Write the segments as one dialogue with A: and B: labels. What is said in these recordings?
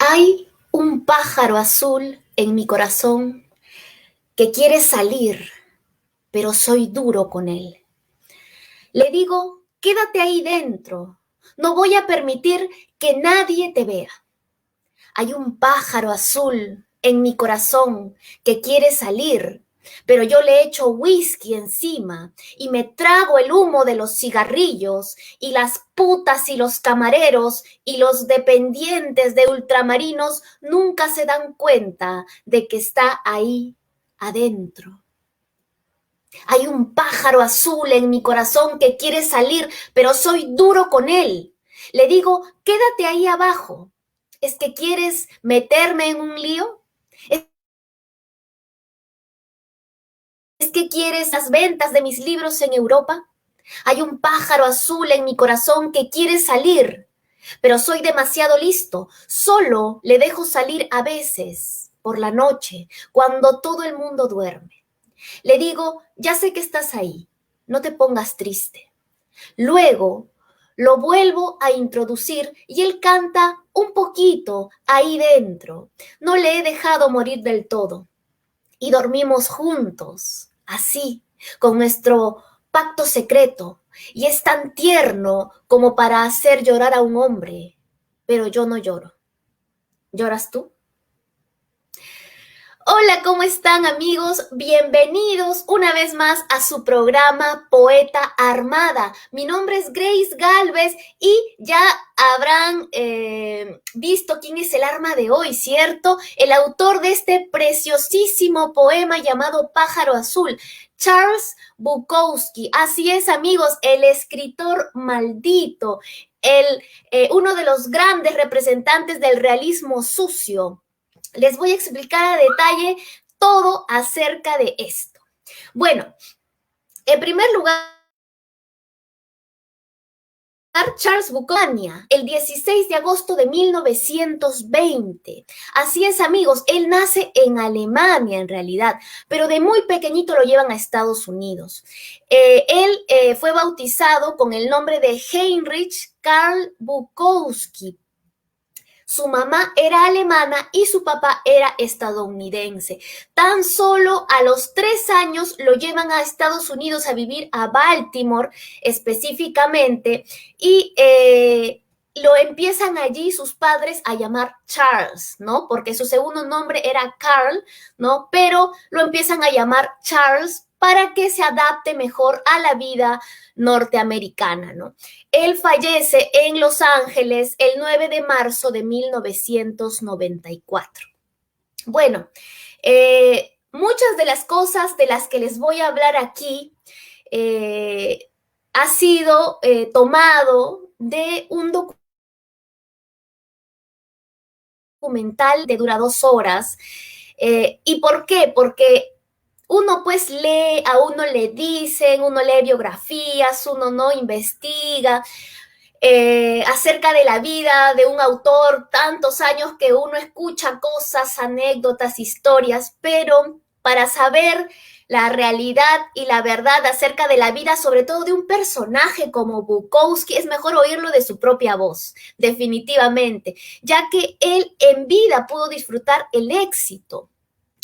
A: Hay un pájaro azul en mi corazón que quiere salir, pero soy duro con él. Le digo, quédate ahí dentro, no voy a permitir que nadie te vea. Hay un pájaro azul en mi corazón que quiere salir, pero yo le echo whisky encima y me trago el humo de los cigarrillos y las putas y los camareros y los dependientes de ultramarinos nunca se dan cuenta de que está ahí adentro. Hay un pájaro azul en mi corazón que quiere salir, pero soy duro con él. Le digo, quédate ahí abajo. ¿Es que quieres meterme en un lío? ¿Es que quieres las ventas de mis libros en Europa? Hay un pájaro azul en mi corazón que quiere salir, pero soy demasiado listo. Solo le dejo salir a veces, por la noche, cuando todo el mundo duerme. Le digo, ya sé que estás ahí, no te pongas triste. Luego lo vuelvo a introducir y él canta un poquito ahí dentro. No le he dejado morir del todo. Y dormimos juntos, así, con nuestro pacto secreto. Y es tan tierno como para hacer llorar a un hombre. Pero yo no lloro. ¿Lloras tú? Hola, ¿cómo están amigos? Bienvenidos una vez más a su programa Poeta Armada. Mi nombre es Grace Galvez y ya habrán visto quién es el arma de hoy, ¿cierto? El autor de este preciosísimo poema llamado Pájaro Azul, Charles Bukowski. Así es amigos, el escritor maldito, uno de los grandes representantes del realismo sucio. Les voy a explicar a detalle todo acerca de esto. Bueno, en primer lugar, Charles Bukowski, el 16 de agosto de 1920. Así es, amigos, él nace en Alemania en realidad, pero de muy pequeñito lo llevan a Estados Unidos. Él fue bautizado con el nombre de Heinrich Karl Bukowski. Su mamá era alemana y su papá era estadounidense. Tan solo a los 3 años lo llevan a Estados Unidos a vivir a Baltimore específicamente y lo empiezan allí sus padres a llamar Charles, ¿no? Porque su segundo nombre era Carl, ¿no? Pero lo empiezan a llamar Charles para que se adapte mejor a la vida norteamericana, ¿no? Él fallece en Los Ángeles el 9 de marzo de 1994. Bueno, muchas de las cosas de las que les voy a hablar aquí ha sido tomado de un documental de dura 2 horas. ¿Y por qué? Porque uno pues lee, a uno le dicen, uno lee biografías, uno no investiga acerca de la vida de un autor, tantos años que uno escucha cosas, anécdotas, historias, pero para saber la realidad y la verdad acerca de la vida, sobre todo de un personaje como Bukowski, es mejor oírlo de su propia voz, definitivamente, ya que él en vida pudo disfrutar el éxito.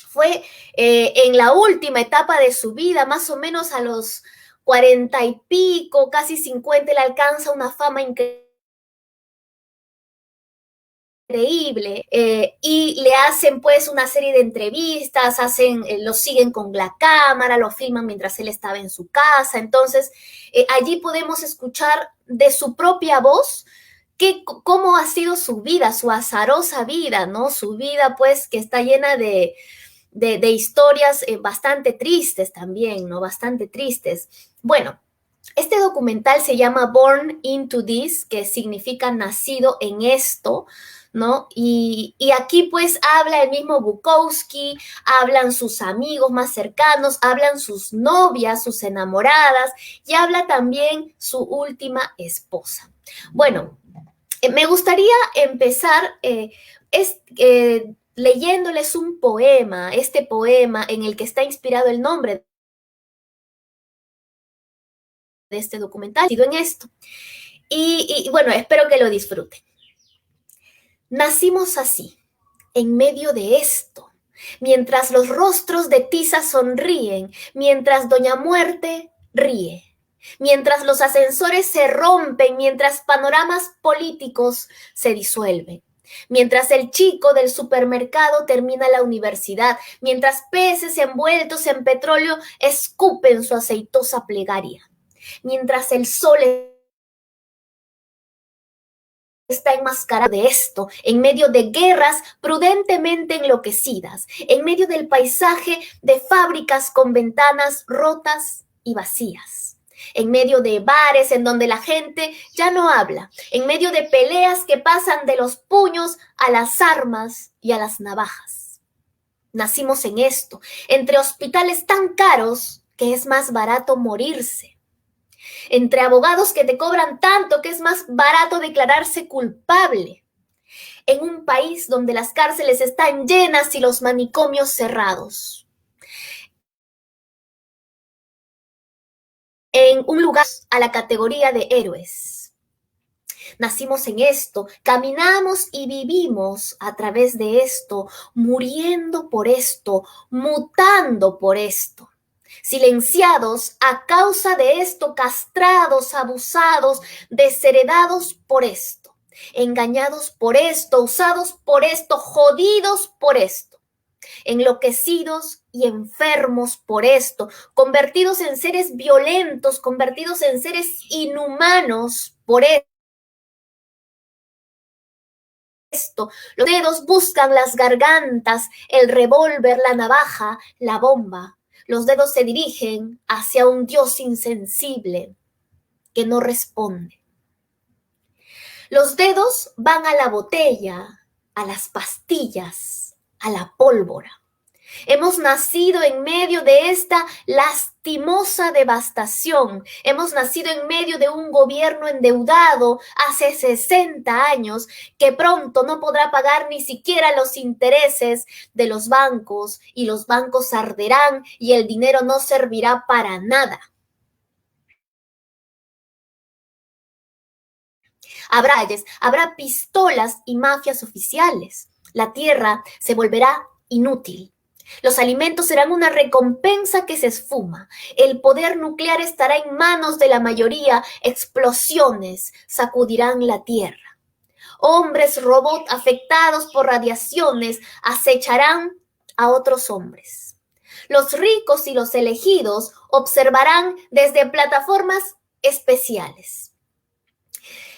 A: Fue en la última etapa de su vida, más o menos a los 40 y pico, casi 50, él alcanza una fama increíble y le hacen pues una serie de entrevistas, lo siguen con la cámara, lo filman mientras él estaba en su casa, entonces allí podemos escuchar de su propia voz cómo ha sido su vida, su azarosa vida, ¿no? Su vida pues que está llena de historias bastante tristes también, ¿no? Bastante tristes. Bueno, este documental se llama Born into This, que significa nacido en esto, ¿no? Y aquí pues habla el mismo Bukowski, hablan sus amigos más cercanos, hablan sus novias, sus enamoradas y habla también su última esposa. Bueno, me gustaría empezar leyéndoles un poema, este poema en el que está inspirado el nombre de este documental, en esto. Y bueno, espero que lo disfruten. Nacimos así, en medio de esto, mientras los rostros de tiza sonríen, mientras Doña Muerte ríe, mientras los ascensores se rompen, mientras panoramas políticos se disuelven. Mientras el chico del supermercado termina la universidad, mientras peces envueltos en petróleo escupen su aceitosa plegaria, mientras el sol está enmascarado de esto, en medio de guerras prudentemente enloquecidas, en medio del paisaje de fábricas con ventanas rotas y vacías, en medio de bares en donde la gente ya no habla, en medio de peleas que pasan de los puños a las armas y a las navajas. Nacimos en esto, entre hospitales tan caros que es más barato morirse, entre abogados que te cobran tanto que es más barato declararse culpable, en un país donde las cárceles están llenas y los manicomios cerrados, en un lugar a la categoría de héroes. Nacimos en esto, caminamos y vivimos a través de esto, muriendo por esto, mutando por esto. Silenciados a causa de esto, castrados, abusados, desheredados por esto, engañados por esto, usados por esto, jodidos por esto, enloquecidos y enfermos por esto, convertidos en seres violentos, convertidos en seres inhumanos por esto. Los dedos buscan las gargantas, el revólver, la navaja, la bomba. Los dedos se dirigen hacia un Dios insensible que no responde. Los dedos van a la botella, a las pastillas, a la pólvora. Hemos nacido en medio de esta lastimosa devastación. Hemos nacido en medio de un gobierno endeudado hace 60 años que pronto no podrá pagar ni siquiera los intereses de los bancos y los bancos arderán y el dinero no servirá para nada. Habrá pistolas y mafias oficiales. La tierra se volverá inútil. Los alimentos serán una recompensa que se esfuma. El poder nuclear estará en manos de la mayoría. Explosiones sacudirán la tierra. Hombres robot afectados por radiaciones acecharán a otros hombres. Los ricos y los elegidos observarán desde plataformas especiales.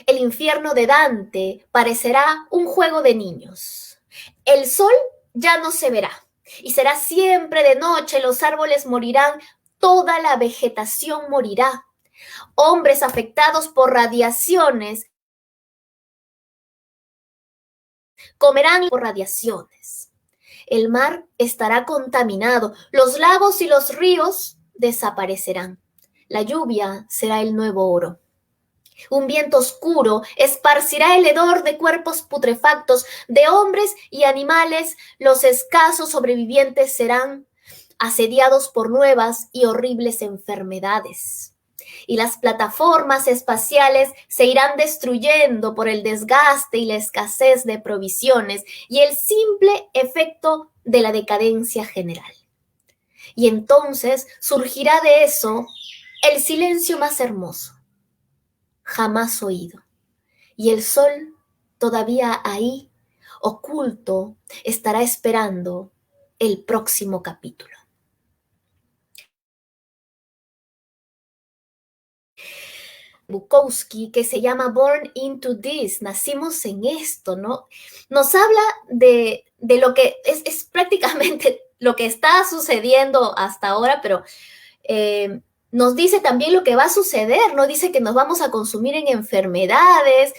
A: El infierno de Dante parecerá un juego de niños. El sol ya no se verá y será siempre de noche, los árboles morirán, toda la vegetación morirá. Hombres afectados por radiaciones comerán por radiaciones. El mar estará contaminado, los lagos y los ríos desaparecerán. La lluvia será el nuevo oro. Un viento oscuro esparcirá el hedor de cuerpos putrefactos, de hombres y animales. Los escasos sobrevivientes serán asediados por nuevas y horribles enfermedades. Y las plataformas espaciales se irán destruyendo por el desgaste y la escasez de provisiones y el simple efecto de la decadencia general. Y entonces surgirá de eso el silencio más hermoso jamás oído. Y el sol, todavía ahí, oculto, estará esperando el próximo capítulo. Bukowski, que se llama Born into This, nacimos en esto, ¿no? Nos habla de lo que es prácticamente lo que está sucediendo hasta ahora, pero nos dice también lo que va a suceder, ¿no? Dice que nos vamos a consumir en enfermedades,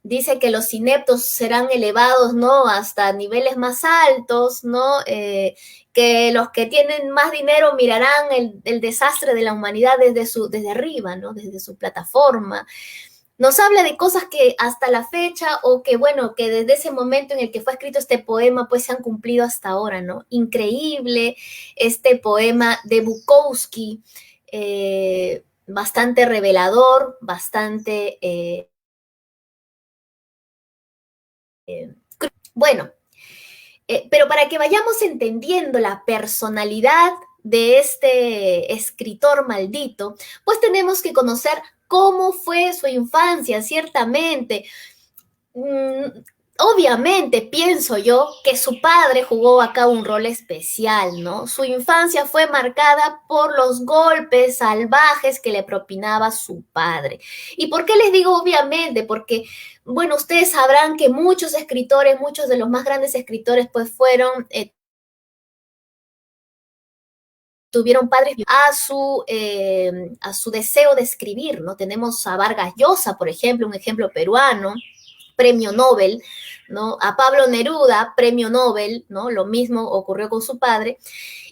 A: dice que los ineptos serán elevados, ¿no? Hasta niveles más altos, ¿no? Que los que tienen más dinero mirarán el desastre de la humanidad desde arriba, ¿no? Desde su plataforma. Nos habla de cosas que hasta la fecha o que, bueno, que desde ese momento en el que fue escrito este poema, pues se han cumplido hasta ahora, ¿no? Increíble este poema de Bukowski, bastante revelador, bastante Bueno, pero para que vayamos entendiendo la personalidad de este escritor maldito, pues tenemos que conocer cómo fue su infancia, ciertamente. Mm, obviamente pienso yo que su padre jugó acá un rol especial, ¿no? Su infancia fue marcada por los golpes salvajes que le propinaba su padre. ¿Y por qué les digo obviamente? Porque, bueno, ustedes sabrán que muchos escritores, muchos de los más grandes escritores, pues fueron tuvieron padres a su deseo de escribir, ¿no? Tenemos a Vargas Llosa, por ejemplo, un ejemplo peruano, premio Nobel, ¿no? A Pablo Neruda, premio Nobel, ¿no? Lo mismo ocurrió con su padre.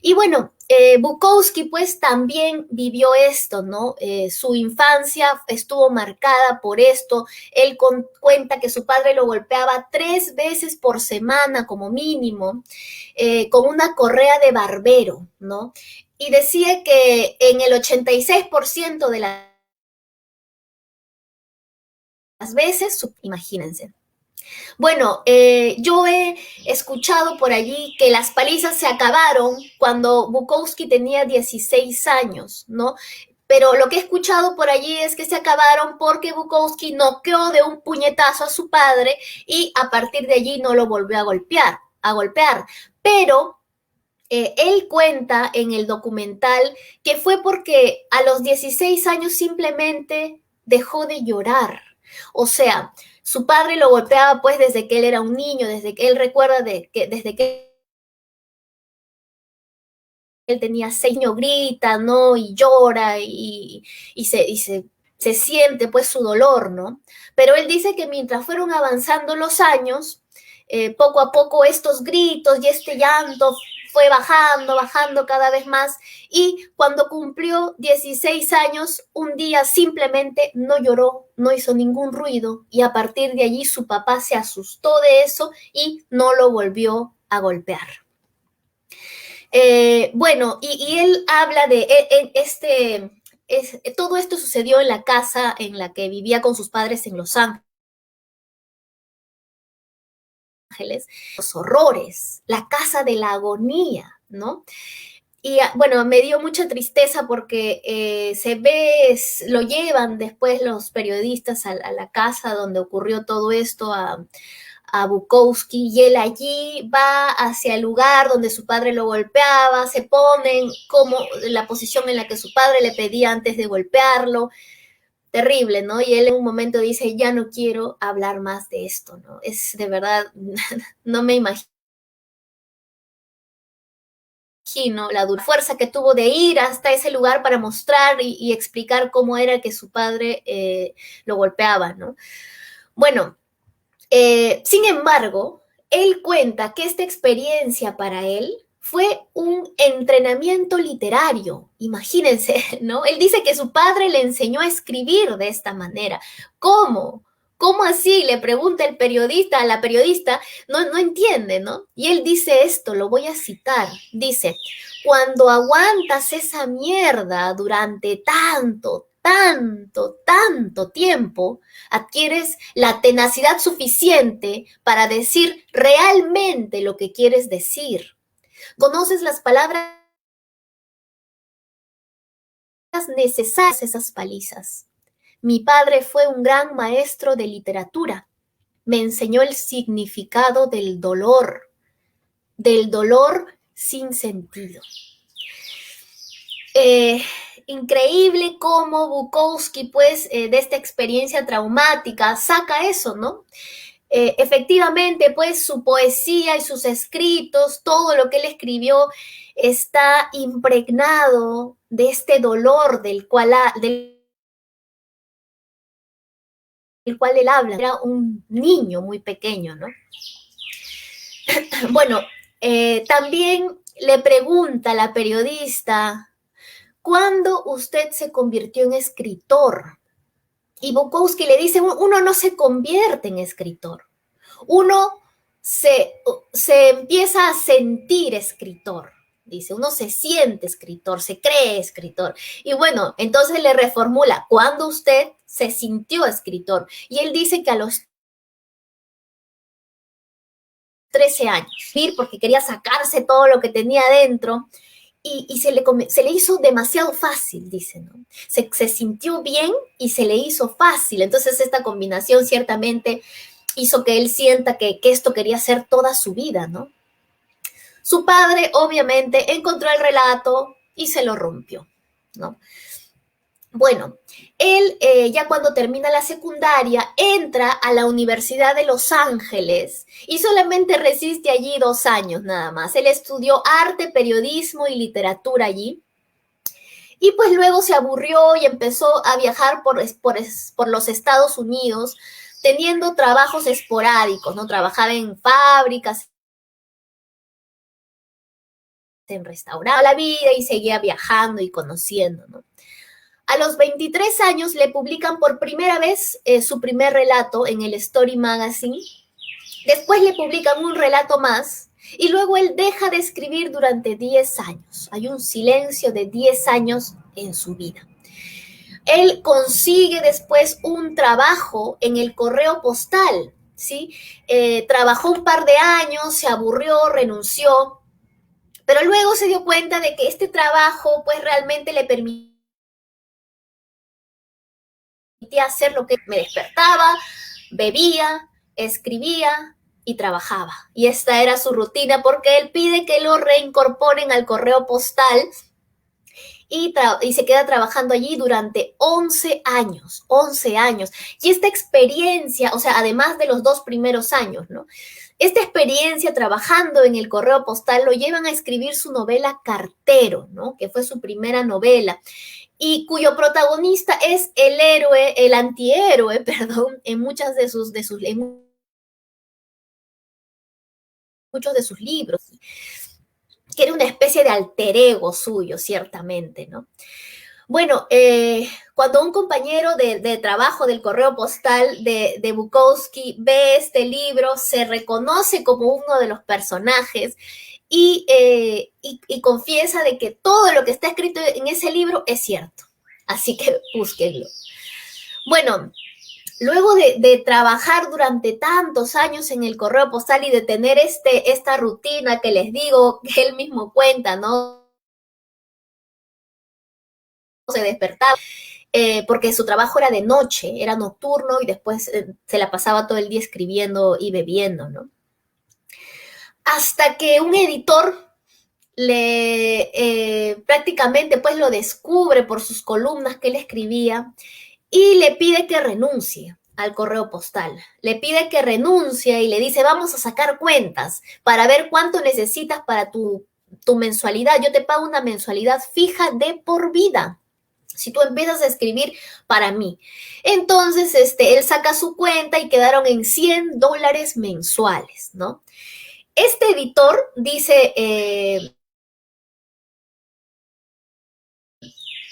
A: Y bueno, Bukowski pues también vivió esto, ¿no? Su infancia estuvo marcada por esto. Él cuenta que su padre lo golpeaba 3 veces por semana como mínimo, con una correa de barbero, ¿no? Y decía que en el 86% de las veces, imagínense. Bueno, yo he escuchado por allí que las palizas se acabaron cuando Bukowski tenía 16 años, ¿no? Pero lo que he escuchado por allí es que se acabaron porque Bukowski noqueó de un puñetazo a su padre y a partir de allí no lo volvió a golpear. Pero él cuenta en el documental que fue porque a los 16 años simplemente dejó de llorar. O sea, su padre lo golpeaba pues desde que él era un niño, desde que él recuerda desde que él tenía 6 años, grita, ¿no? Y llora y se siente pues su dolor, ¿no? Pero él dice que mientras fueron avanzando los años, poco a poco estos gritos y este llanto fue bajando cada vez más y cuando cumplió 16 años, un día simplemente no lloró, no hizo ningún ruido y a partir de allí su papá se asustó de eso y no lo volvió a golpear. Bueno, y él habla de todo esto sucedió en la casa en la que vivía con sus padres en Los Ángeles, los horrores, la casa de la agonía, ¿no? Y bueno, me dio mucha tristeza porque lo llevan después los periodistas a la casa donde ocurrió todo esto, a Bukowski y él allí va hacia el lugar donde su padre lo golpeaba, se ponen como la posición en la que su padre le pedía antes de golpearlo, terrible, ¿no? Y él en un momento dice, ya no quiero hablar más de esto, ¿no? Es de verdad, no me imagino la dura fuerza que tuvo de ir hasta ese lugar para mostrar y explicar cómo era que su padre lo golpeaba, ¿no? Bueno, sin embargo, él cuenta que esta experiencia para él fue un entrenamiento literario. Imagínense, ¿no? Él dice que su padre le enseñó a escribir de esta manera. ¿Cómo? ¿Cómo así? Le pregunta el periodista a la periodista, no entiende, ¿no? Y él dice esto, lo voy a citar. Dice, cuando aguantas esa mierda durante tanto tiempo, adquieres la tenacidad suficiente para decir realmente lo que quieres decir. Conoces las palabras necesarias, esas palizas. Mi padre fue un gran maestro de literatura. Me enseñó el significado del dolor sin sentido. Increíble cómo Bukowski, pues, de esta experiencia traumática, saca eso, ¿no? Efectivamente, pues, su poesía y sus escritos, todo lo que él escribió, está impregnado de este dolor del cual él habla. Era un niño muy pequeño, ¿no? Bueno, también le pregunta a la periodista, ¿cuándo usted se convirtió en escritor? Y Bukowski le dice, uno no se convierte en escritor, uno se empieza a sentir escritor, dice, uno se siente escritor, se cree escritor. Y bueno, entonces le reformula, ¿cuándo usted se sintió escritor? Y él dice que a los 13 años, porque quería sacarse todo lo que tenía adentro. Y se le hizo demasiado fácil, dice, ¿no? Se sintió bien y se le hizo fácil. Entonces esta combinación ciertamente hizo que él sienta que esto quería ser toda su vida, ¿no? Su padre, obviamente, encontró el relato y se lo rompió, ¿no? Bueno, él ya cuando termina la secundaria entra a la Universidad de Los Ángeles y solamente resiste allí 2 años nada más. Él estudió arte, periodismo y literatura allí. Y pues luego se aburrió y empezó a viajar por los Estados Unidos, teniendo trabajos esporádicos, ¿no? Trabajaba en fábricas, en restaurantes, la vida y seguía viajando y conociendo, ¿no? A los 23 años le publican por primera vez su primer relato en el Story Magazine. Después le publican un relato más y luego él deja de escribir durante 10 años. Hay un silencio de 10 años en su vida. Él consigue después un trabajo en el correo postal, ¿sí? Trabajó un par de años, se aburrió, renunció, pero luego se dio cuenta de que este trabajo pues realmente le permitía hacer lo que me despertaba, bebía, escribía y trabajaba. Y esta era su rutina porque él pide que lo reincorporen al correo postal y se queda trabajando allí durante 11 años, 11 años. Y esta experiencia, o sea, además de los 2 primeros años, ¿no? Esta experiencia trabajando en el correo postal lo llevan a escribir su novela Cartero, ¿no? Que fue su primera novela y cuyo protagonista es el héroe, el antihéroe, perdón, en muchas en muchos de sus libros, que era una especie de alter ego suyo, ciertamente, ¿no? Bueno, cuando un compañero de trabajo del correo postal de Bukowski ve este libro, se reconoce como uno de los personajes y confiesa de que todo lo que está escrito en ese libro es cierto. Así que búsquenlo. Bueno, luego de trabajar durante tantos años en el correo postal y de tener esta rutina que les digo, que él mismo cuenta, ¿no? Se despertaba, porque su trabajo era de noche, era nocturno y después se la pasaba todo el día escribiendo y bebiendo, ¿no? Hasta que un editor prácticamente pues lo descubre por sus columnas que él escribía y le pide que renuncie al correo postal. Le pide que renuncie y le dice, vamos a sacar cuentas para ver cuánto necesitas para tu mensualidad. Yo te pago una mensualidad fija de por vida si tú empiezas a escribir para mí. Entonces, él saca su cuenta y quedaron en $100 mensuales, ¿no? Este editor dice,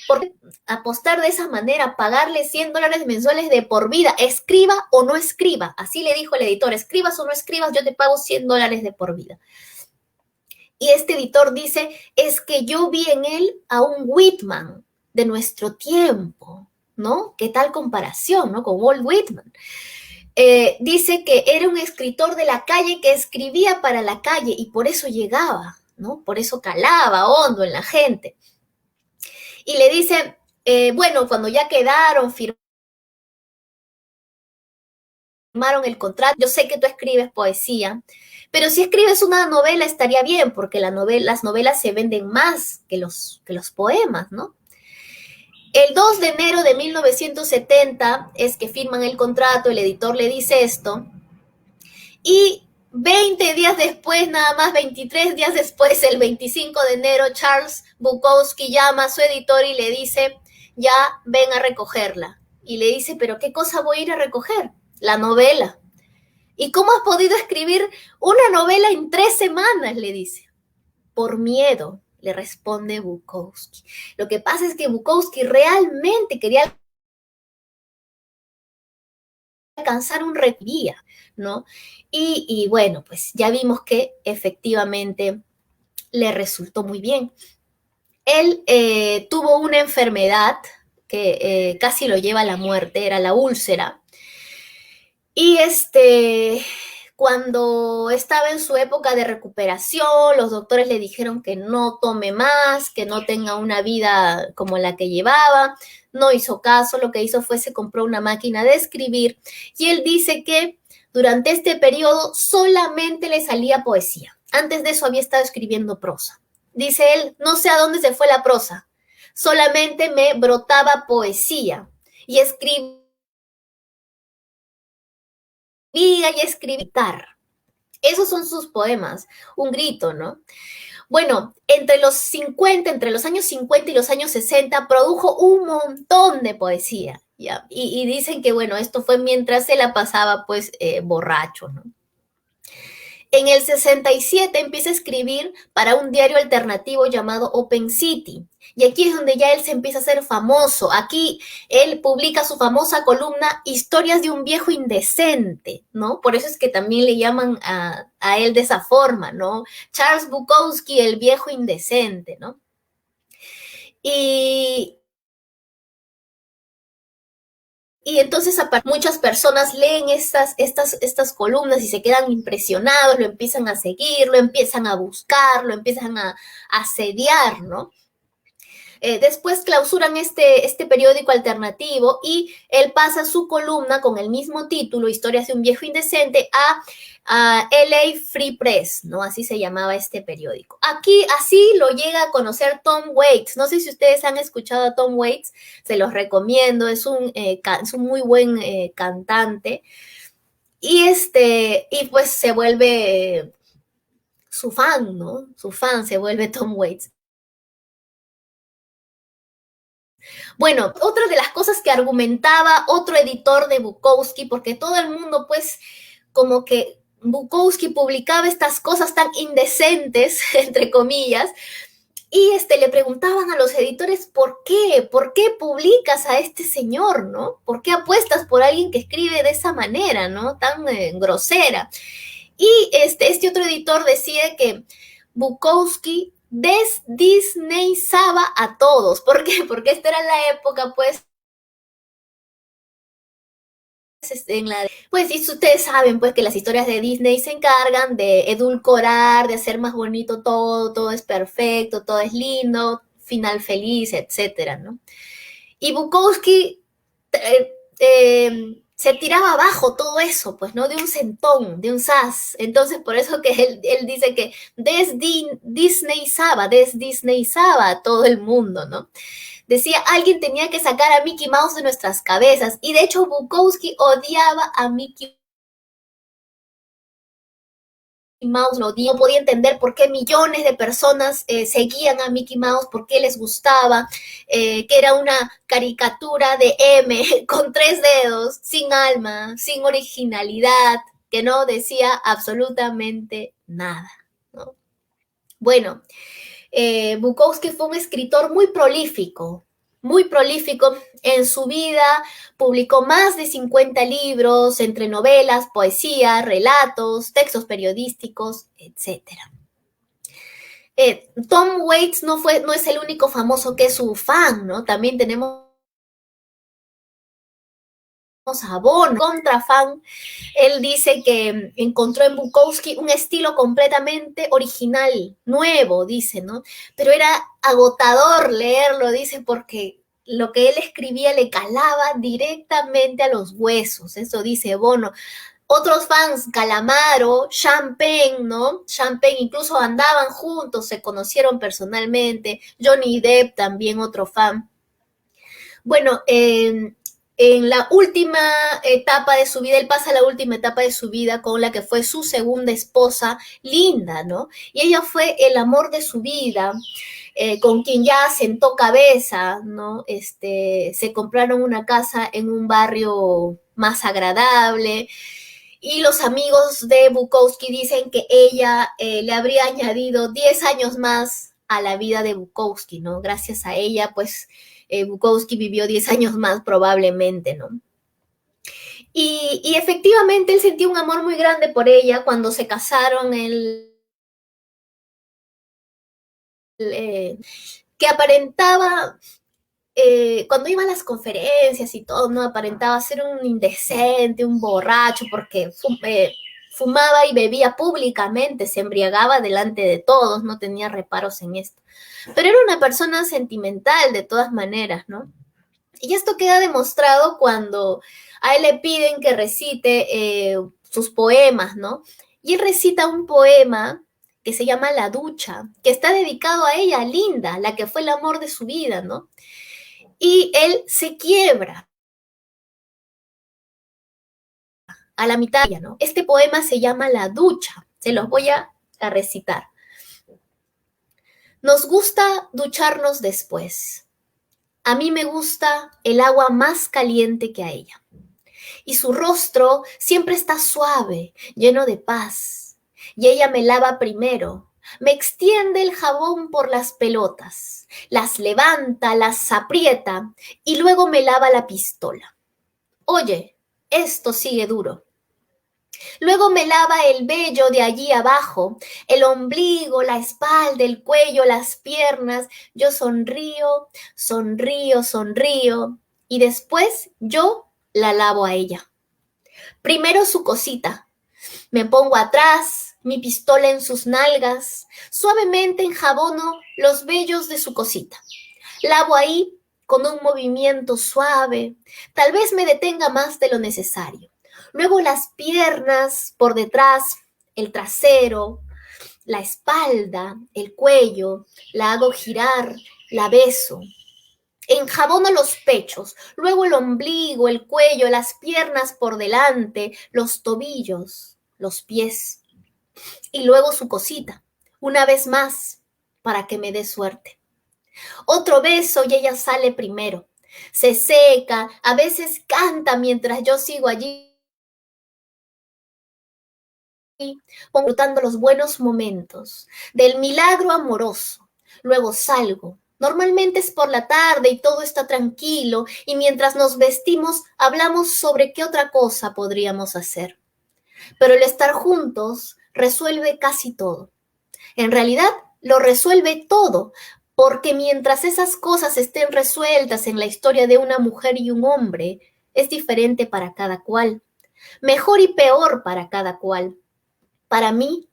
A: ¿por qué apostar de esa manera, pagarle $100 mensuales de por vida, escriba o no escriba? Así le dijo el editor, escribas o no escribas, yo te pago $100 de por vida. Y este editor dice, es que yo vi en él a un Whitman de nuestro tiempo, ¿no? ¿Qué tal comparación, ¿no? Con Walt Whitman. Dice que era un escritor de la calle que escribía para la calle y por eso llegaba, ¿no? Por eso calaba hondo en la gente. Y le dice, bueno, cuando ya quedaron, firmaron el contrato, yo sé que tú escribes poesía, pero si escribes una novela estaría bien, porque las novelas se venden más que los poemas, ¿no? El 2 de enero de 1970 es que firman el contrato, el editor le dice esto, y 20 días después, nada más 23 días después, el 25 de enero, Charles Bukowski llama a su editor y le dice, ya ven a recogerla. Y le dice, ¿pero qué cosa voy a ir a recoger? La novela. ¿Y cómo has podido escribir una novela en 3 semanas? Le dice. Por miedo, le responde Bukowski. Lo que pasa es que Bukowski realmente quería alcanzar un requía, ¿no? Y bueno, pues ya vimos que efectivamente le resultó muy bien. Él tuvo una enfermedad que casi lo lleva a la muerte, era la úlcera. Y Cuando estaba en su época de recuperación, los doctores le dijeron que no tome más, que no tenga una vida como la que llevaba. No hizo caso, lo que hizo fue se compró una máquina de escribir y él dice que durante este periodo solamente le salía poesía. Antes de eso había estado escribiendo prosa. Dice él, no sé a dónde se fue la prosa, solamente me brotaba poesía y escribía y escribir. Esos son sus poemas, un grito, ¿no? Bueno, entre los años 50 y los años 60 produjo un montón de poesía, ¿ya? Y dicen que, bueno, esto fue mientras se la pasaba, pues, borracho, ¿no? En el 67 empieza a escribir para un diario alternativo llamado Open City. Y aquí es donde ya él se empieza a hacer famoso. Aquí él publica su famosa columna Historias de un viejo indecente, ¿no? Por eso es que también le llaman a él de esa forma, ¿no? Charles Bukowski, el viejo indecente, ¿no? Y, y entonces muchas personas leen estas columnas y se quedan impresionados, lo empiezan a seguir, lo empiezan a buscar, lo empiezan a asediar, ¿no? Después clausuran este periódico alternativo y él pasa su columna con el mismo título, Historias de un viejo indecente, a LA Free Press, ¿no? Así se llamaba este periódico. Aquí, así lo llega a conocer Tom Waits. No sé si ustedes han escuchado a Tom Waits, se los recomiendo, es un muy buen cantante. Y pues se vuelve su fan, ¿no? Su fan se vuelve Tom Waits. Bueno, otra de las cosas que argumentaba otro editor de Bukowski, porque todo el mundo, pues, como que Bukowski publicaba estas cosas tan indecentes, entre comillas, y le preguntaban a los editores por qué publicas a este señor, ¿no? ¿Por qué apuestas por alguien que escribe de esa manera, ¿no? Tan grosera. Y este otro editor decía que Bukowski desdisneyzaba a todos. ¿Por qué? Porque esta era la época, pues, pues y ustedes saben pues que las historias de Disney se encargan de edulcorar, de hacer más bonito todo, todo es perfecto, todo es lindo, final feliz, etcétera, ¿no? Y Bukowski se tiraba abajo todo eso, pues, ¿no? De un centón, de un sas. Entonces, por eso que él dice que desdisneyzaba a todo el mundo, ¿no? Decía, alguien tenía que sacar a Mickey Mouse de nuestras cabezas. Y de hecho, Bukowski odiaba a Mickey Mouse, no podía entender por qué millones de personas seguían a Mickey Mouse, por qué les gustaba, que era una caricatura de M con 3 dedos, sin alma, sin originalidad, que no decía absolutamente nada, ¿no? Bueno, Bukowski fue un escritor muy prolífico en su vida, publicó más de 50 libros entre novelas, poesía, relatos, textos periodísticos, etc. Tom Waits no es el único famoso que es su fan, ¿no? También tenemos a Bono, contrafan. Él dice que encontró en Bukowski un estilo completamente original, nuevo, dice, ¿no? Pero era agotador leerlo, dice, porque lo que él escribía le calaba directamente a los huesos, eso dice Bono. Otros fans, Calamaro, Champagne, ¿no? Champagne incluso andaban juntos, se conocieron personalmente. Johnny Depp, también otro fan. Bueno, en la última etapa de su vida, él pasa la última etapa de su vida con la que fue su segunda esposa, Linda, ¿no? Y ella fue el amor de su vida, con quien ya sentó cabeza, ¿no? Se compraron una casa en un barrio más agradable. Y los amigos de Bukowski dicen que ella le habría añadido 10 años más a la vida de Bukowski, ¿no? Gracias a ella, pues Bukowski vivió 10 años más probablemente, ¿no? Y efectivamente él sentía un amor muy grande por ella cuando se casaron, que aparentaba, cuando iba a las conferencias y todo, ¿no? Aparentaba ser un indecente, un borracho, porque fumaba y bebía públicamente, se embriagaba delante de todos, no tenía reparos en esto. Pero era una persona sentimental de todas maneras, ¿no? Y esto queda demostrado cuando a él le piden que recite sus poemas, ¿no? Y él recita un poema que se llama La Ducha, que está dedicado a ella, a Linda, la que fue el amor de su vida, ¿no? Y él se quiebra a la mitad, ¿no? Este poema se llama La Ducha, se los voy a recitar. Nos gusta ducharnos después. A mí me gusta el agua más caliente que a ella. Y su rostro siempre está suave, lleno de paz. Y ella me lava primero, me extiende el jabón por las pelotas, las levanta, las aprieta y luego me lava la pistola. Oye, esto sigue duro. Luego me lava el vello de allí abajo, el ombligo, la espalda, el cuello, las piernas. Yo sonrío, sonrío, sonrío y después yo la lavo a ella. Primero su cosita. Me pongo atrás, mi pistola en sus nalgas, suavemente enjabono los vellos de su cosita. Lavo ahí con un movimiento suave, tal vez me detenga más de lo necesario. Luego las piernas por detrás, el trasero, la espalda, el cuello, la hago girar, la beso. Enjabono los pechos, luego el ombligo, el cuello, las piernas por delante, los tobillos, los pies y luego su cosita, una vez más, para que me dé suerte. Otro beso y ella sale primero. Se seca, a veces canta mientras yo sigo allí, disfrutando los buenos momentos, del milagro amoroso. Luego salgo. Normalmente es por la tarde y todo está tranquilo y mientras nos vestimos hablamos sobre qué otra cosa podríamos hacer. Pero el estar juntos resuelve casi todo. En realidad lo resuelve todo, porque mientras esas cosas estén resueltas en la historia de una mujer y un hombre, es diferente para cada cual, mejor y peor para cada cual. Para mí,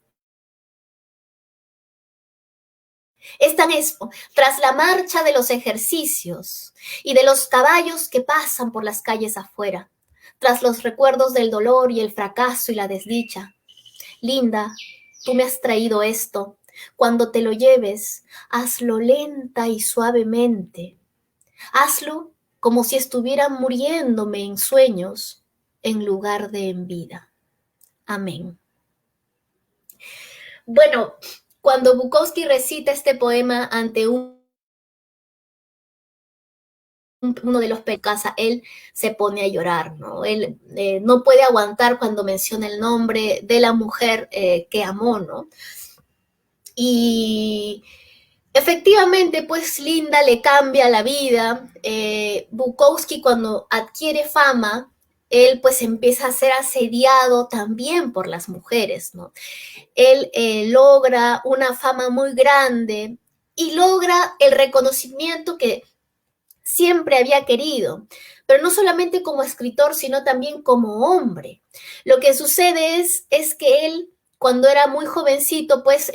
A: es tan eso, tras la marcha de los ejercicios y de los caballos que pasan por las calles afuera, tras los recuerdos del dolor y el fracaso y la desdicha. Linda, tú me has traído esto. Cuando te lo lleves, hazlo lenta y suavemente. Hazlo como si estuviera muriéndome en sueños en lugar de en vida. Amén. Bueno, cuando Bukowski recita este poema ante uno de los casa, él se pone a llorar, ¿no? Él no puede aguantar cuando menciona el nombre de la mujer que amó, ¿no? Y efectivamente, pues Linda le cambia la vida. Bukowski cuando adquiere fama, él pues empieza a ser asediado también por las mujeres, ¿no? Él logra una fama muy grande y logra el reconocimiento que siempre había querido, pero no solamente como escritor, sino también como hombre. Lo que sucede es que él, cuando era muy jovencito, pues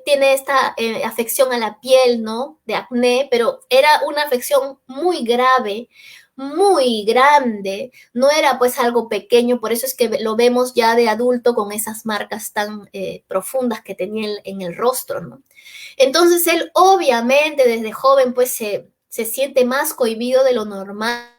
A: tiene esta afección a la piel, ¿no? De acné, pero era una afección muy grave, muy grande, no era pues algo pequeño, por eso es que lo vemos ya de adulto con esas marcas tan profundas que tenía en el rostro, ¿no? Entonces él obviamente desde joven pues se siente más cohibido de lo normal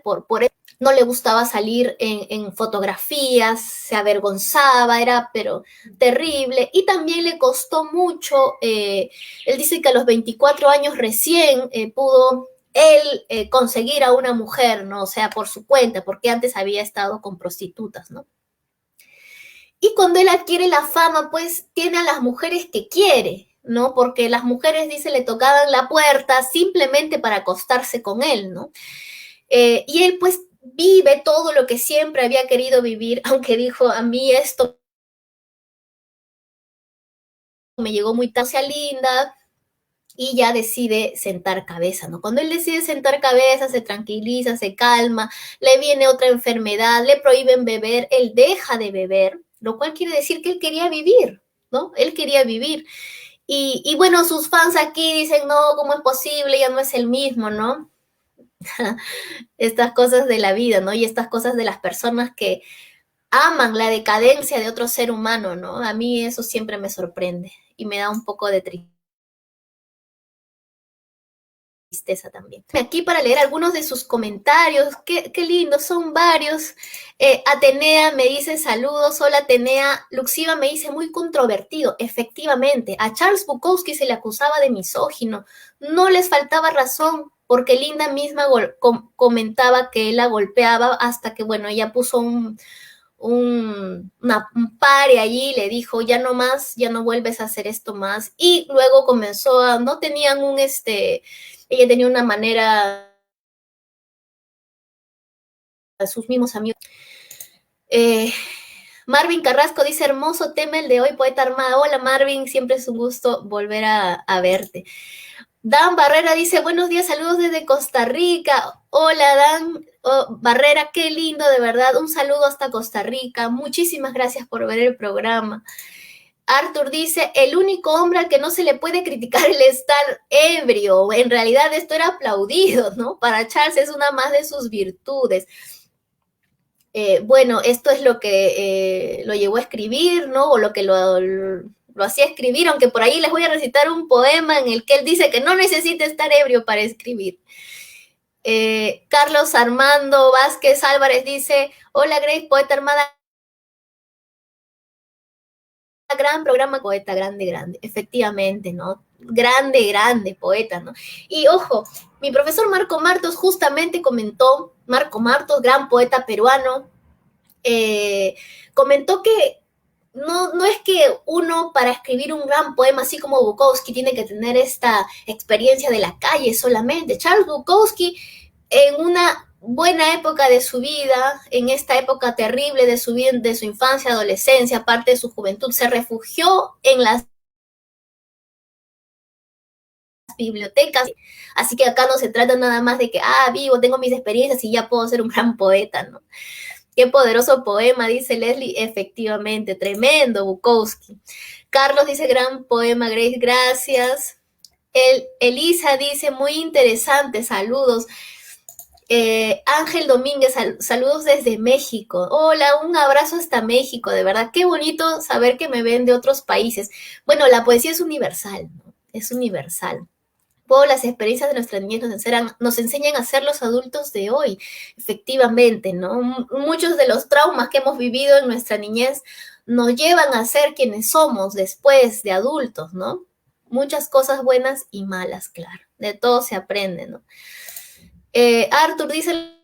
A: por eso no le gustaba salir en fotografías, se avergonzaba, era pero terrible y también le costó mucho, él dice que a los 24 años recién pudo él conseguir a una mujer, ¿no? O sea, por su cuenta, porque antes había estado con prostitutas, ¿no? Y cuando él adquiere la fama, pues tiene a las mujeres que quiere, ¿no? Porque las mujeres, dice, le tocaban la puerta simplemente para acostarse con él, ¿no? Y él pues vive todo lo que siempre había querido vivir, aunque dijo, a mí esto me llegó muy tarde, Linda, y ya decide sentar cabeza, ¿no? Cuando él decide sentar cabeza, se tranquiliza, se calma, le viene otra enfermedad, le prohíben beber, él deja de beber, lo cual quiere decir que él quería vivir, ¿no? Él quería vivir. Y bueno, sus fans aquí dicen, no, ¿cómo es posible? Ya no es el mismo, ¿no? Estas cosas de la vida, ¿no? Y estas cosas de las personas que aman la decadencia de otro ser humano, ¿no? A mí eso siempre me sorprende y me da un poco de tristeza también. Aquí para leer algunos de sus comentarios, qué lindo, son varios. Atenea me dice saludos, hola Atenea. Luxiva me dice muy controvertido, efectivamente. A Charles Bukowski se le acusaba de misógino, no les faltaba razón, porque Linda misma comentaba que él la golpeaba hasta que, bueno, ella puso un pare allí, le dijo, ya no más, ya no vuelves a hacer esto más. Y luego comenzó a, no tenían ella tenía una manera, sus mismos amigos. Marvin Carrasco dice, hermoso tema el de hoy, poeta armada. Hola Marvin, siempre es un gusto volver a verte. Dan Barrera dice, buenos días, saludos desde Costa Rica. Hola Dan Barrera, qué lindo, de verdad. Un saludo hasta Costa Rica. Muchísimas gracias por ver el programa. Arthur dice, el único hombre al que no se le puede criticar el estar ebrio. En realidad esto era aplaudido, ¿no? Para Charles es una más de sus virtudes. Bueno, esto es lo que lo llevó a escribir, ¿no? O lo que lo hacía escribir, aunque por ahí les voy a recitar un poema en el que él dice que no necesita estar ebrio para escribir. Carlos Armando Vázquez Álvarez dice, hola Grace, poeta armada, gran programa, poeta, grande, efectivamente, ¿no? Grande poeta, ¿no? Y ojo, mi profesor Marco Martos justamente comentó, Marco Martos, gran poeta peruano, comentó que no es que uno para escribir un gran poema así como Bukowski tiene que tener esta experiencia de la calle solamente. Charles Bukowski en una buena época de su vida, en esta época terrible de su vida, de su infancia, adolescencia, parte de su juventud, se refugió en las bibliotecas. Así que acá no se trata nada más de que, vivo, tengo mis experiencias y ya puedo ser un gran poeta, ¿no? Qué poderoso poema, dice Leslie. Efectivamente, tremendo, Bukowski. Carlos dice, gran poema, Grace, gracias. Elisa dice, muy interesante, saludos. Ángel Domínguez, saludos desde México. Hola, un abrazo hasta México, de verdad. Qué bonito saber que me ven de otros países. Bueno, la poesía es universal, ¿no? Es universal. Las experiencias de nuestra niñez nos enseñan a ser los adultos de hoy, efectivamente, ¿no? Muchos de los traumas que hemos vivido en nuestra niñez nos llevan a ser quienes somos después de adultos, ¿no? Muchas cosas buenas y malas, claro. De todo se aprende, ¿no? Arthur dice,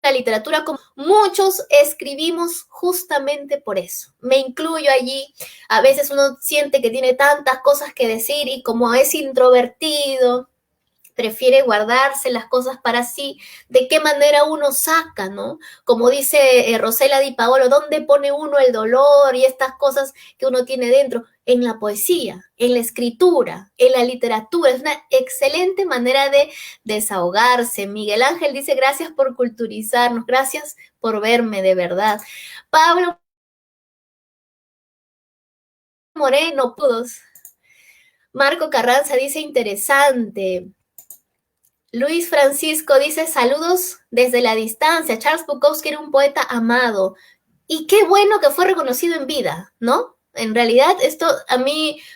A: la literatura, como muchos escribimos justamente por eso. Me incluyo allí. A veces uno siente que tiene tantas cosas que decir y como es introvertido, prefiere guardarse las cosas para sí. ¿De qué manera uno saca, no? Como dice Rosela Di Paolo, ¿dónde pone uno el dolor y estas cosas que uno tiene dentro? En la poesía, en la escritura, en la literatura. Es una excelente manera de desahogarse. Miguel Ángel dice, gracias por culturizarnos, gracias por verme, de verdad. Pablo Moreno, todos. Marco Carranza dice, interesante. Luis Francisco dice, saludos desde la distancia. Charles Bukowski era un poeta amado. Y qué bueno que fue reconocido en vida, ¿no? En realidad, esto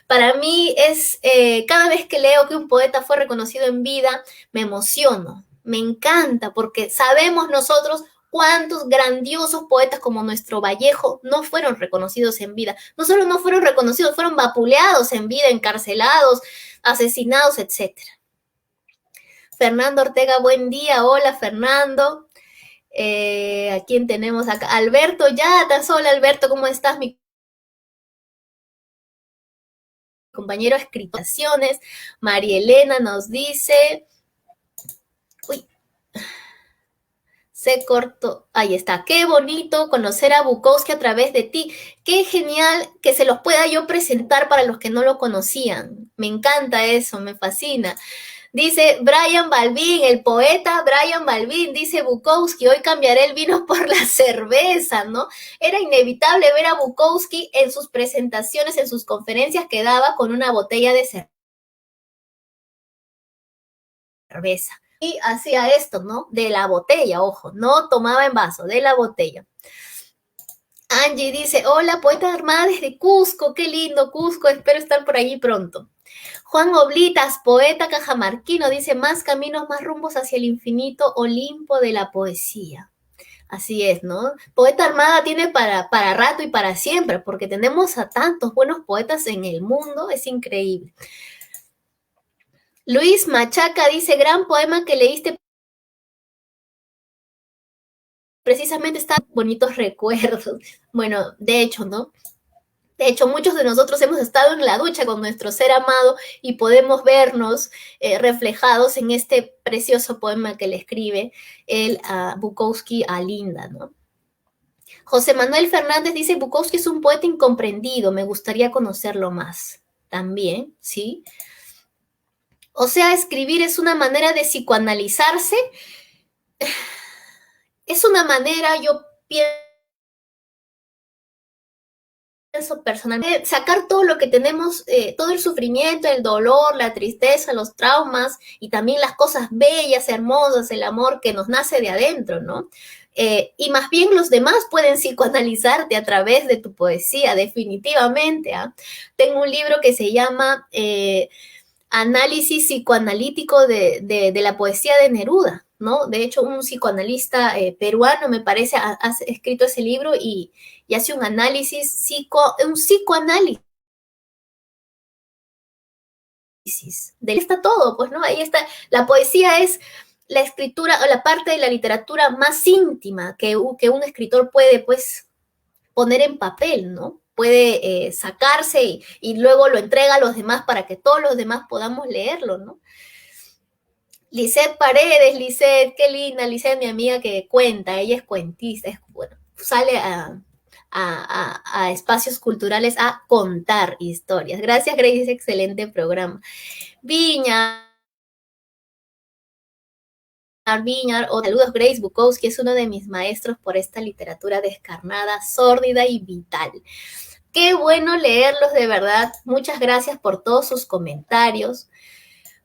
A: para mí es, cada vez que leo que un poeta fue reconocido en vida, me emociono, me encanta, porque sabemos nosotros cuántos grandiosos poetas como nuestro Vallejo no fueron reconocidos en vida. No solo no fueron reconocidos, fueron vapuleados en vida, encarcelados, asesinados, etcétera. Fernando Ortega, buen día. Hola, Fernando. ¿A quién tenemos acá? Alberto Yata. Hola, Alberto, ¿cómo estás? Mi compañero escritaciones. María Elena nos dice... Uy. Se cortó. Ahí está. Qué bonito conocer a Bukowski a través de ti. Qué genial que se los pueda yo presentar para los que no lo conocían. Me encanta eso, me fascina. Dice Brian Balvin, el poeta Brian Balvin, dice Bukowski, hoy cambiaré el vino por la cerveza, ¿no? Era inevitable ver a Bukowski en sus presentaciones, en sus conferencias que daba con una botella de cerveza. Y hacía esto, ¿no? De la botella, ojo, no tomaba en vaso, de la botella. Angie dice, hola, poeta armada desde Cusco, qué lindo Cusco, espero estar por allí pronto. Juan Oblitas, poeta cajamarquino, dice, más caminos, más rumbos hacia el infinito Olimpo de la poesía. Así es, ¿no? Poeta armada tiene para rato y para siempre, porque tenemos a tantos buenos poetas en el mundo, es increíble. Luis Machaca dice, gran poema que leíste precisamente está bonitos recuerdos. Bueno, de hecho, ¿no? De hecho, muchos de nosotros hemos estado en la ducha con nuestro ser amado y podemos vernos reflejados en este precioso poema que le escribe el Bukowski a Linda, ¿no? José Manuel Fernández dice, Bukowski es un poeta incomprendido, me gustaría conocerlo más. También, ¿sí? O sea, escribir es una manera de psicoanalizarse. Es una manera, yo pienso, personalmente, sacar todo lo que tenemos, todo el sufrimiento, el dolor, la tristeza, los traumas y también las cosas bellas, hermosas, el amor que nos nace de adentro, ¿no? Y más bien los demás pueden psicoanalizarte a través de tu poesía, definitivamente. ¿Eh? Tengo un libro que se llama Análisis psicoanalítico de la poesía de Neruda, ¿no? De hecho, un psicoanalista peruano, me parece, ha escrito ese libro y hace un análisis, un psicoanálisis. De ahí está todo, pues, ¿no? Ahí está. La poesía es la escritura o la parte de la literatura más íntima que un escritor puede, pues, poner en papel, ¿no? Puede sacarse y luego lo entrega a los demás para que todos los demás podamos leerlo, ¿no? Lisette Paredes, Lisette, qué linda, Lisette, mi amiga que cuenta, ella es cuentista, bueno, sale a espacios culturales a contar historias. Gracias, Grace, excelente programa. Viña, o saludos, Grace Bukowski es uno de mis maestros por esta literatura descarnada, sórdida y vital. Qué bueno leerlos, de verdad. Muchas gracias por todos sus comentarios.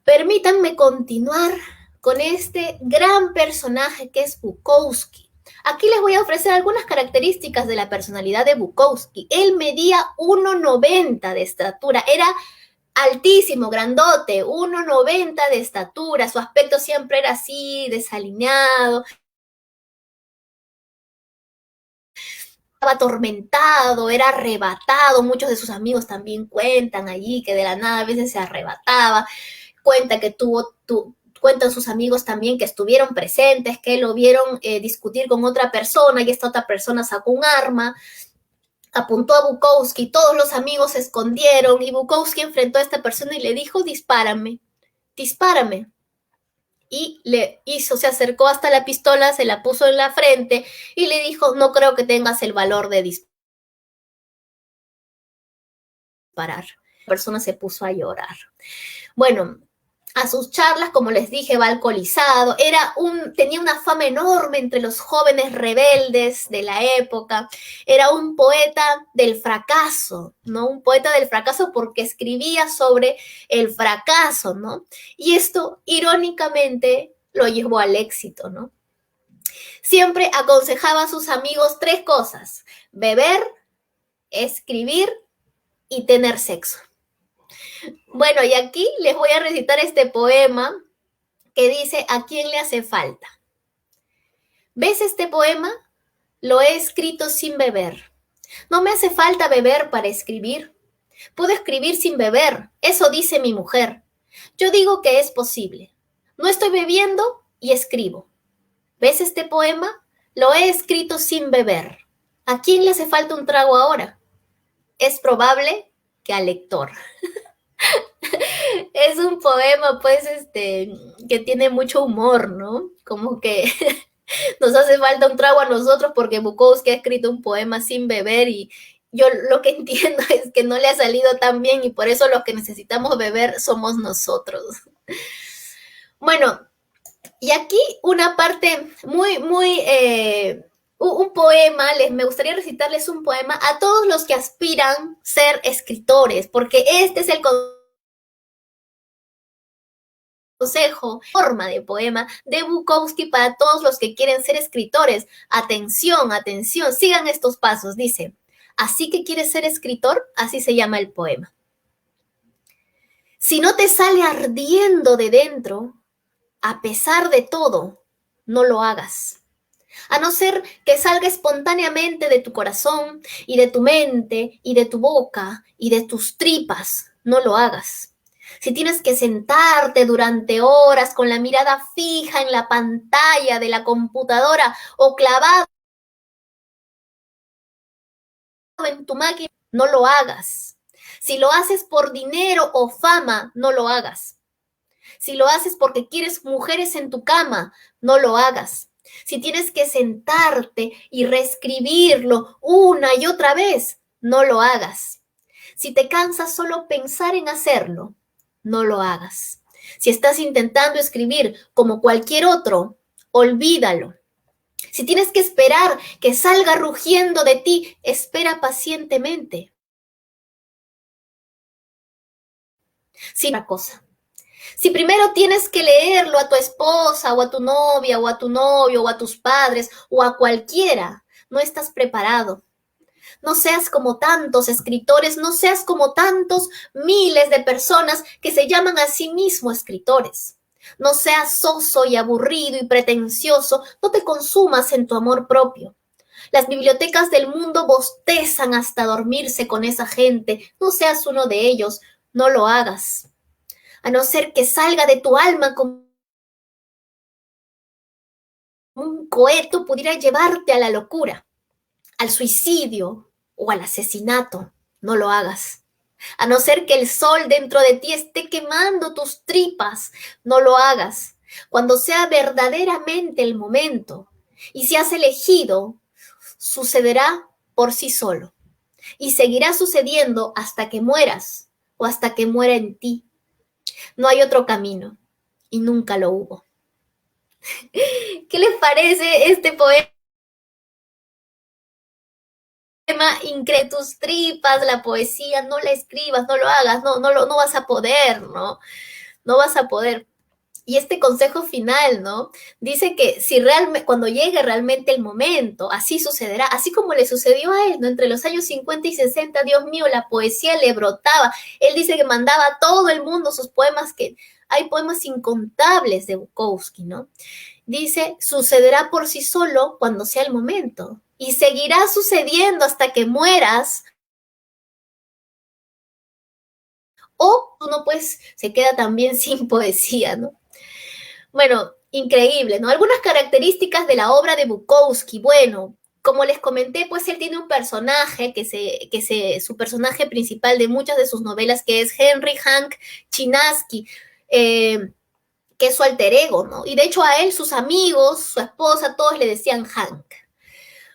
A: Permítanme continuar con este gran personaje que es Bukowski. Aquí les voy a ofrecer algunas características de la personalidad de Bukowski. Él medía 1,90 de estatura, era altísimo, grandote, 1,90 de estatura, su aspecto siempre era así, desalineado, estaba atormentado, era arrebatado, muchos de sus amigos también cuentan allí que de la nada a veces se arrebataba, cuentan sus amigos también que estuvieron presentes, que lo vieron discutir con otra persona y esta otra persona sacó un arma, apuntó a Bukowski, todos los amigos se escondieron y Bukowski enfrentó a esta persona y le dijo, dispárame, dispárame. Y le hizo, se acercó hasta la pistola, se la puso en la frente y le dijo, no creo que tengas el valor de disparar. La persona se puso a llorar. Bueno, a sus charlas, como les dije, va alcoholizado, tenía una fama enorme entre los jóvenes rebeldes de la época, era un poeta del fracaso, ¿no? Un poeta del fracaso porque escribía sobre el fracaso, ¿no? Y esto, irónicamente, lo llevó al éxito, ¿no? Siempre aconsejaba a sus amigos 3 cosas: beber, escribir y tener sexo. Bueno, y aquí les voy a recitar este poema que dice, ¿a quién le hace falta? ¿Ves este poema? Lo he escrito sin beber. No me hace falta beber para escribir. Puedo escribir sin beber, eso dice mi mujer. Yo digo que es posible. No estoy bebiendo y escribo. ¿Ves este poema? Lo he escrito sin beber. ¿A quién le hace falta un trago ahora? Es probable que al lector. Es un poema, pues, que tiene mucho humor, ¿no? Como que Nos hace falta un trago a nosotros porque Bukowski ha escrito un poema sin beber y yo lo que entiendo es que no le ha salido tan bien y por eso los que necesitamos beber somos nosotros. Bueno, y aquí una parte un poema, me gustaría recitarles un poema a todos los que aspiran a ser escritores, porque este es el consejo, forma de poema de Bukowski para todos los que quieren ser escritores. Atención, atención, sigan estos pasos. Dice, ¿así que quieres ser escritor? Así se llama el poema. Si no te sale ardiendo de dentro, a pesar de todo, no lo hagas. A no ser que salga espontáneamente de tu corazón y de tu mente y de tu boca y de tus tripas, no lo hagas. Si tienes que sentarte durante horas con la mirada fija en la pantalla de la computadora o clavado en tu máquina, no lo hagas. Si lo haces por dinero o fama, no lo hagas. Si lo haces porque quieres mujeres en tu cama, no lo hagas. Si tienes que sentarte y reescribirlo una y otra vez, no lo hagas. Si te cansas solo pensar en hacerlo, no lo hagas. Si estás intentando escribir como cualquier otro, olvídalo. Si tienes que esperar que salga rugiendo de ti, espera pacientemente. Sin otra cosa. Si primero tienes que leerlo a tu esposa o a tu novia o a tu novio o a tus padres o a cualquiera, no estás preparado. No seas como tantos escritores, no seas como tantos miles de personas que se llaman a sí mismos escritores. No seas soso y aburrido y pretencioso, no te consumas en tu amor propio. Las bibliotecas del mundo bostezan hasta dormirse con esa gente. No seas uno de ellos, no lo hagas. A no ser que salga de tu alma como un cohete, pudiera llevarte a la locura, al suicidio o al asesinato. No lo hagas. A no ser que el sol dentro de ti esté quemando tus tripas, no lo hagas. Cuando sea verdaderamente el momento y si has elegido, sucederá por sí solo y seguirá sucediendo hasta que mueras o hasta que muera en ti. No hay otro camino y nunca lo hubo. ¿Qué les parece este poema? Increíble, tus tripas, la poesía, no la escribas, no lo hagas, no vas a poder, ¿no? No vas a poder. Y este consejo final, ¿no? Dice que si realmente, cuando llegue realmente el momento, así sucederá, así como le sucedió a él, ¿no? Entre los años 50 y 60, Dios mío, la poesía le brotaba. Él dice que mandaba a todo el mundo sus poemas, que hay poemas incontables de Bukowski, ¿no? Dice, sucederá por sí solo cuando sea el momento. Y seguirá sucediendo hasta que mueras. O uno pues se queda también sin poesía, ¿no? Bueno, increíble, ¿no? Algunas características de la obra de Bukowski. Bueno, como les comenté, pues él tiene un personaje su personaje principal de muchas de sus novelas, que es Henry Hank Chinaski, que es su alter ego, ¿no? Y de hecho a él, sus amigos, su esposa, todos le decían Hank.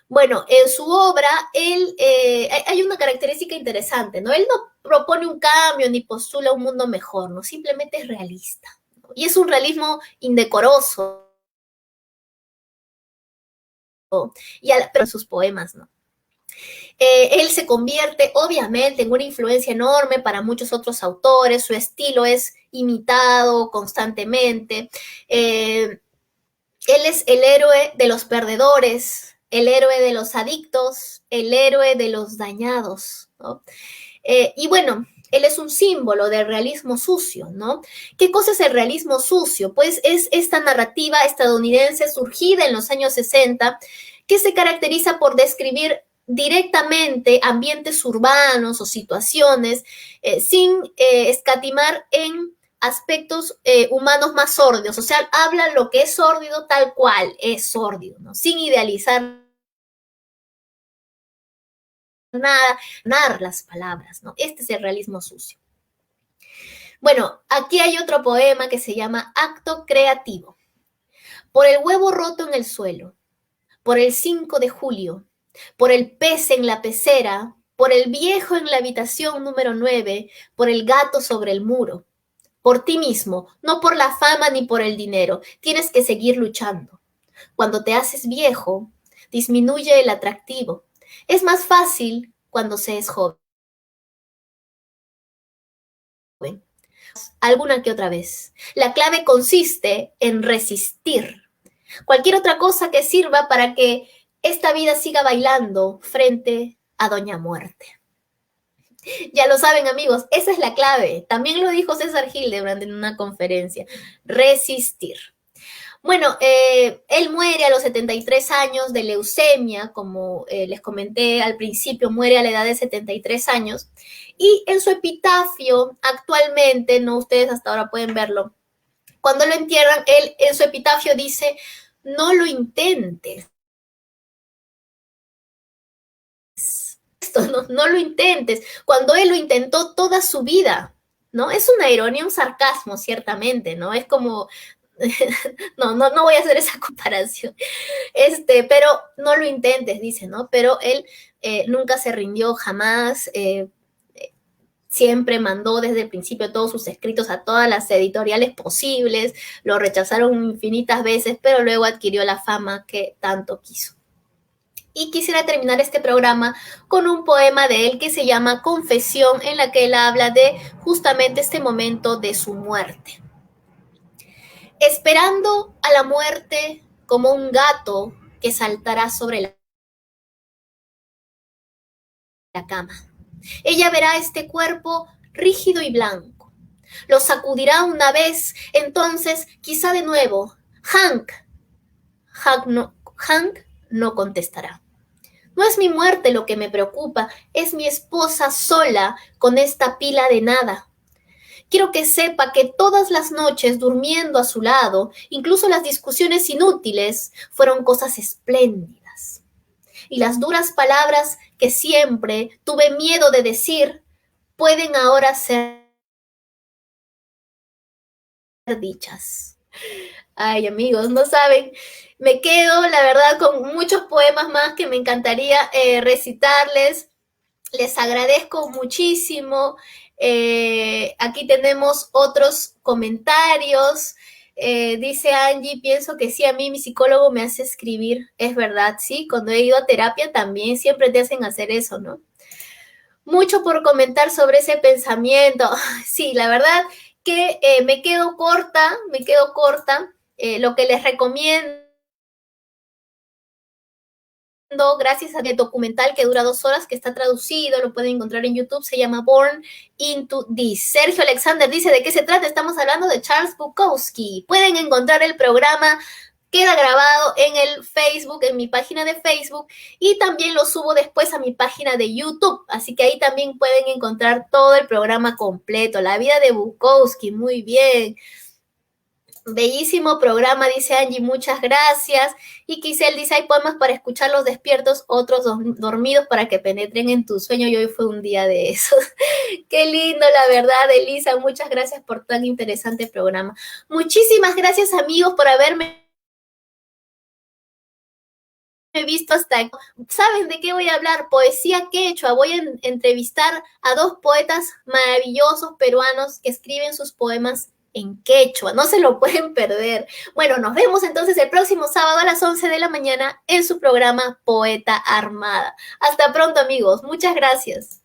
A: Bueno, en su obra, hay una característica interesante, ¿no? Él no propone un cambio ni postula un mundo mejor, ¿no? Simplemente es realista. ¿No? Y es un realismo indecoroso, pero en sus poemas, ¿no? Él se convierte, obviamente, en una influencia enorme para muchos otros autores, su estilo es imitado constantemente. Él es el héroe de los perdedores, el héroe de los adictos, el héroe de los dañados, ¿no? Y bueno, él es un símbolo del realismo sucio, ¿no? ¿Qué cosa es el realismo sucio? Pues es esta narrativa estadounidense surgida en los años 60 que se caracteriza por describir directamente ambientes urbanos o situaciones sin escatimar en aspectos humanos más sórdidos, o sea, habla lo que es sórdido tal cual es sórdido, ¿no? Sin idealizar nada, narrar las palabras, ¿no? Este es el realismo sucio. Bueno, aquí hay otro poema que se llama Acto Creativo. por el huevo roto en el suelo, por el 5 de julio, por el pez en la pecera, por el viejo en la habitación número 9, por el gato sobre el muro. Por ti mismo, no por la fama ni por el dinero. Tienes que seguir luchando. Cuando te haces viejo, disminuye el atractivo. Es más fácil cuando se es joven. Alguna que otra vez. La clave consiste en resistir. Cualquier otra cosa que sirva para que esta vida siga bailando frente a Doña Muerte. Ya lo saben, amigos, esa es la clave. También lo dijo César Hildebrand en una conferencia. Resistir. Bueno, él muere a los 73 años de leucemia, como les comenté al principio, muere a la edad de 73 años. Y en su epitafio, actualmente, no ustedes hasta ahora pueden verlo, cuando lo entierran, él en su epitafio dice, no lo intentes. No lo intentes, cuando él lo intentó toda su vida, ¿no? Es una ironía, un sarcasmo, ciertamente, ¿no? Es como, no voy a hacer esa comparación, pero no lo intentes, dice, ¿no? Pero él nunca se rindió, jamás, siempre mandó desde el principio todos sus escritos a todas las editoriales posibles, lo rechazaron infinitas veces, pero luego adquirió la fama que tanto quiso. Y quisiera terminar este programa con un poema de él que se llama Confesión, en la que él habla de justamente este momento de su muerte. Esperando a la muerte como un gato que saltará sobre la cama. Ella verá este cuerpo rígido y blanco. Lo sacudirá una vez, entonces quizá de nuevo. Hank no contestará. No es mi muerte lo que me preocupa, es mi esposa sola con esta pila de nada. Quiero que sepa que todas las noches durmiendo a su lado, incluso las discusiones inútiles, fueron cosas espléndidas. Y las duras palabras que siempre tuve miedo de decir, pueden ahora ser dichas. Ay, amigos, no saben, me quedo, la verdad, con muchos poemas más que me encantaría recitarles. Les agradezco muchísimo. Aquí tenemos otros comentarios. Dice Angie, pienso que sí, a mí mi psicólogo me hace escribir. Es verdad, sí, cuando he ido a terapia también siempre te hacen hacer eso, ¿no? Mucho por comentar sobre ese pensamiento. Sí, la verdad que me quedo corta. Lo que les recomiendo, gracias al documental que dura 2 horas, que está traducido, lo pueden encontrar en YouTube, se llama Born into This. Sergio Alexander dice, ¿de qué se trata? Estamos hablando de Charles Bukowski. Pueden encontrar el programa, queda grabado en el Facebook, en mi página de Facebook, y también lo subo después a mi página de YouTube, así que ahí también pueden encontrar todo el programa completo, la vida de Bukowski, muy bien. Bellísimo programa, dice Angie, muchas gracias. Y Kisel dice, hay poemas para escucharlos despiertos, otros dormidos para que penetren en tu sueño, y hoy fue un día de esos. Qué lindo, la verdad, Elisa, muchas gracias por tan interesante programa. Muchísimas gracias, amigos, por haberme visto hasta aquí. ¿Saben de qué voy a hablar? Poesía quechua. Voy a entrevistar a 2 poetas maravillosos peruanos que escriben sus poemas en quechua, no se lo pueden perder. Bueno, nos vemos entonces el próximo sábado a las 11 de la mañana en su programa Poeta Armada. Hasta pronto, amigos. Muchas gracias.